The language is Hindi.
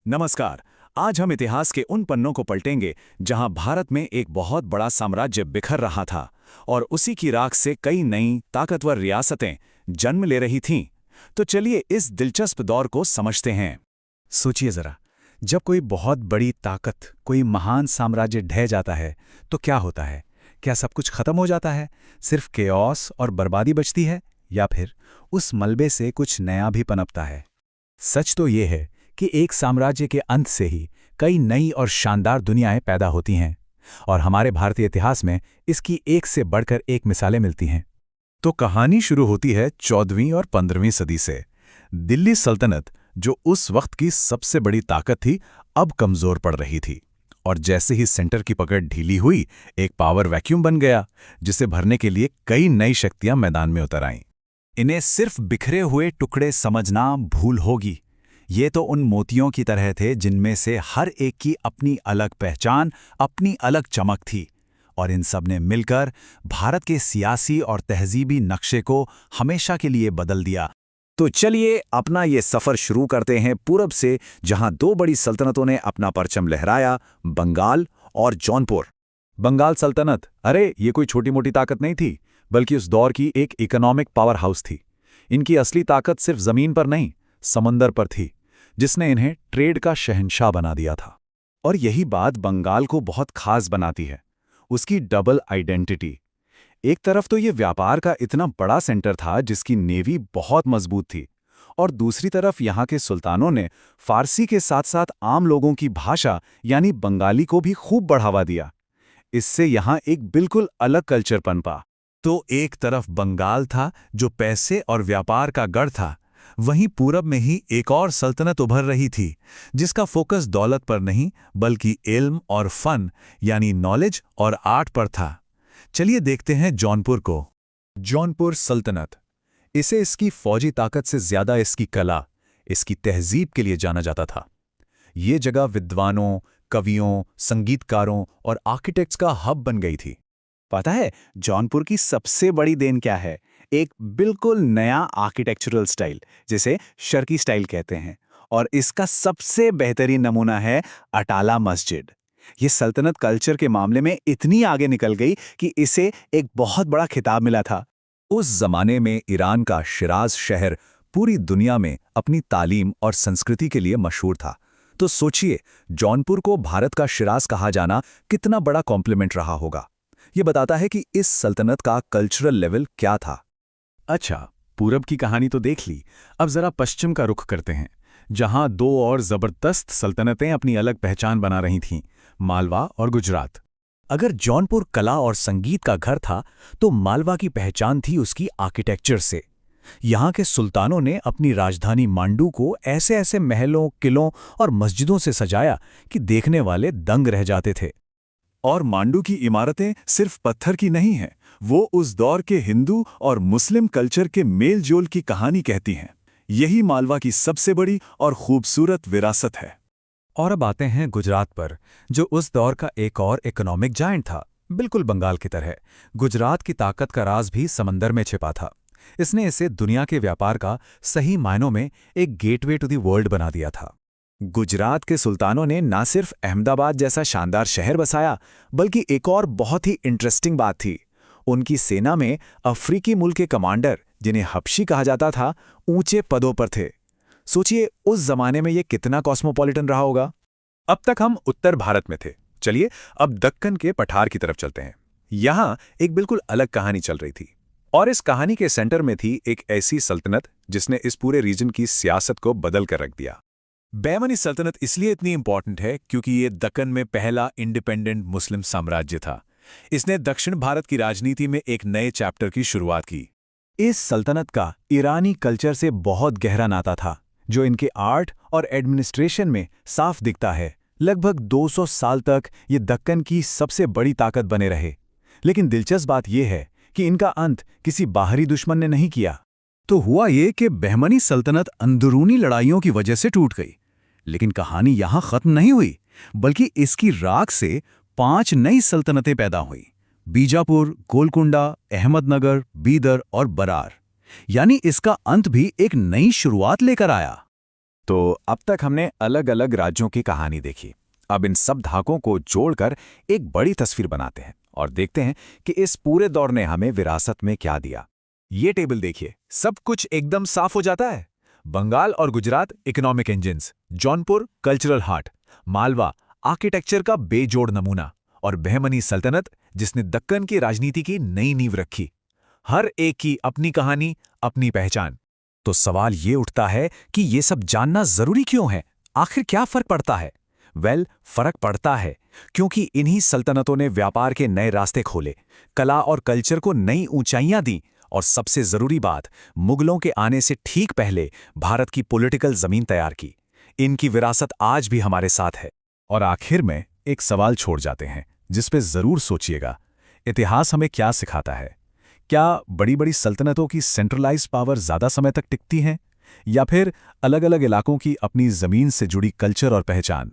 नमस्कार। आज हम इतिहास के उन पन्नों को पलटेंगे जहां भारत में एक बहुत बड़ा साम्राज्य बिखर रहा था और उसी की राख से कई नई ताकतवर रियासतें जन्म ले रही थीं। तो चलिए इस दिलचस्प दौर को समझते हैं। सोचिए जरा, जब कोई बहुत बड़ी ताकत, कोई महान साम्राज्य ढह जाता है तो क्या होता है? क्या सब कुछ खत्म हो जाता है? सिर्फ केओस और बर्बादी बचती है, या फिर उस मलबे से कुछ नया भी पनपता है? सच तो ये है कि एक साम्राज्य के अंत से ही कई नई और शानदार दुनियाएं पैदा होती हैं, और हमारे भारतीय इतिहास में इसकी एक से बढ़कर एक मिसालें मिलती हैं। तो कहानी शुरू होती है 14वीं और 15वीं सदी से। दिल्ली सल्तनत, जो उस वक्त की सबसे बड़ी ताकत थी, अब कमजोर पड़ रही थी। और जैसे ही सेंटर की पकड़ ढीली हुई, एक पावर वैक्यूम बन गया, जिसे भरने के लिए कई नई शक्तियां मैदान में उतर आईं। इन्हें सिर्फ बिखरे हुए टुकड़े समझना भूल होगी। ये तो उन मोतियों की तरह थे जिनमें से हर एक की अपनी अलग पहचान, अपनी अलग चमक थी, और इन सब ने मिलकर भारत के सियासी और तहजीबी नक्शे को हमेशा के लिए बदल दिया। तो चलिए अपना ये सफ़र शुरू करते हैं पूरब से, जहां दो बड़ी सल्तनतों ने अपना परचम लहराया, बंगाल और जौनपुर। बंगाल सल्तनत, अरे ये कोई छोटी मोटी ताकत नहीं थी, बल्कि उस दौर की एक इकोनॉमिक पावर हाउस थी। इनकी असली ताकत सिर्फ जमीन पर नहीं, समंदर पर थी, जिसने इन्हें ट्रेड का शहंशाह बना दिया था। और यही बात बंगाल को बहुत खास बनाती है, उसकी डबल आइडेंटिटी। एक तरफ तो ये व्यापार का इतना बड़ा सेंटर था जिसकी नेवी बहुत मजबूत थी, और दूसरी तरफ यहाँ के सुल्तानों ने फारसी के साथ साथ आम लोगों की भाषा यानी बंगाली को भी खूब बढ़ावा दिया। इससे यहाँ एक बिल्कुल अलग कल्चर पनपा। तो एक तरफ बंगाल था जो पैसे और व्यापार का गढ़ था, वहीं पूरब में ही एक और सल्तनत उभर रही थी, जिसका फोकस दौलत पर नहीं बल्कि इल्म और फन यानी नॉलेज और आर्ट पर था। चलिए देखते हैं जौनपुर को। जौनपुर सल्तनत, इसे इसकी फौजी ताकत से ज्यादा इसकी कला, इसकी तहजीब के लिए जाना जाता था। ये जगह विद्वानों, कवियों, संगीतकारों और आर्किटेक्ट्स का हब बन गई थी। पता है जौनपुर की सबसे बड़ी देन क्या है? एक बिल्कुल नया आर्किटेक्चरल स्टाइल, जिसे शर्की स्टाइल कहते हैं। और इसका सबसे बेहतरीन नमूना है अटाला मस्जिद। ये सल्तनत कल्चर के मामले में इतनी आगे निकल गई कि इसे एक बहुत बड़ा खिताब मिला था। उस जमाने में ईरान का शिराज शहर पूरी दुनिया में अपनी तालीम और संस्कृति के लिए मशहूर था। तो सोचिए, जौनपुर को भारत का शिराज कहा जाना कितना बड़ा कॉम्प्लीमेंट रहा होगा। ये बताता है कि इस सल्तनत का कल्चरल लेवल क्या था। अच्छा, पूरब की कहानी तो देख ली, अब जरा पश्चिम का रुख करते हैं, जहां दो और जबरदस्त सल्तनतें अपनी अलग पहचान बना रही थीं, मालवा और गुजरात। अगर जौनपुर कला और संगीत का घर था, तो मालवा की पहचान थी उसकी आर्किटेक्चर से। यहाँ के सुल्तानों ने अपनी राजधानी मांडू को ऐसे ऐसे महलों, किलों और मस्जिदों से सजाया कि देखने वाले दंग रह जाते थे। और मांडू की इमारतें सिर्फ पत्थर की नहीं हैं, वो उस दौर के हिंदू और मुस्लिम कल्चर के मेल जोल की कहानी कहती हैं। यही मालवा की सबसे बड़ी और खूबसूरत विरासत है। और अब आते हैं गुजरात पर, जो उस दौर का एक और इकोनॉमिक जायंट था, बिल्कुल बंगाल की तरह। गुजरात की ताकत का राज भी समंदर में छिपा था। इसने इसे दुनिया के व्यापार का सही मायनों में एक गेटवे टू द वर्ल्ड बना दिया था। गुजरात के सुल्तानों ने न सिर्फ अहमदाबाद जैसा शानदार शहर बसाया, बल्कि एक और बहुत ही इंटरेस्टिंग बात थी। उनकी सेना में अफ्रीकी मुल्क के कमांडर, जिन्हें हबशी कहा जाता था, ऊंचे पदों पर थे। सोचिए उस जमाने में ये कितना कॉस्मोपॉलिटन रहा होगा। अब तक हम उत्तर भारत में थे, चलिए अब दक्कन के पठार की तरफ चलते हैं। यहाँ एक बिल्कुल अलग कहानी चल रही थी, और इस कहानी के सेंटर में थी एक ऐसी सल्तनत जिसने इस पूरे रीजन की सियासत को बदल कर रख दिया। बहमनी सल्तनत इसलिए इतनी इंपॉर्टेंट है क्योंकि ये दक्कन में पहला इंडिपेंडेंट मुस्लिम साम्राज्य था। इसने दक्षिण भारत की राजनीति में एक नए चैप्टर की शुरुआत की। इस सल्तनत का ईरानी कल्चर से बहुत गहरा नाता था, जो इनके आर्ट और एडमिनिस्ट्रेशन में साफ दिखता है। लगभग 200 साल तक ये दक्कन की सबसे बड़ी ताकत बने रहे। लेकिन दिलचस्प बात यह है कि इनका अंत किसी बाहरी दुश्मन ने नहीं किया। तो हुआ ये कि बहमनी सल्तनत अंदरूनी लड़ाइयों की वजह से टूट गई। लेकिन कहानी यहां खत्म नहीं हुई, बल्कि इसकी राख से 5 नई सल्तनतें पैदा हुई: बीजापुर, गोलकुंडा, अहमदनगर, बीदर और बरार। यानी इसका अंत भी एक नई शुरुआत लेकर आया। तो अब तक हमने अलग अलग राज्यों की कहानी देखी। अब इन सब धागों को जोड़कर एक बड़ी तस्वीर बनाते हैं और देखते हैं कि इस पूरे दौर ने हमें विरासत में क्या दिया। ये टेबल देखिए, सब कुछ एकदम साफ हो जाता है। बंगाल और Gujarat economic engines, Jaunpur cultural heart, Malwa architecture का बेजोड़ नमूना, और बहमनी सल्तनत जिसने दक्कन की राजनीति की नई नींव रखी। हर एक की अपनी कहानी, अपनी पहचान। तो सवाल ये उठता है कि ये सब जानना जरूरी क्यों है? आखिर क्या फर्क पड़ता है? फर्क पड़ता है क्योंकि इन्हीं सल्तनतों ने व्यापार के नए रास्ते खोले, कला और कल्चर को नई ऊंचाइयां दी, और सबसे जरूरी बात, मुगलों के आने से ठीक पहले भारत की पॉलिटिकल जमीन तैयार की। इनकी विरासत आज भी हमारे साथ है। और आखिर में एक सवाल छोड़ जाते हैं जिस पे जरूर सोचिएगा। इतिहास हमें क्या सिखाता है? क्या बड़ी बड़ी सल्तनतों की सेंट्रलाइज्ड पावर ज्यादा समय तक टिकती हैं, या फिर अलग अलग इलाकों की अपनी जमीन से जुड़ी कल्चर और पहचान?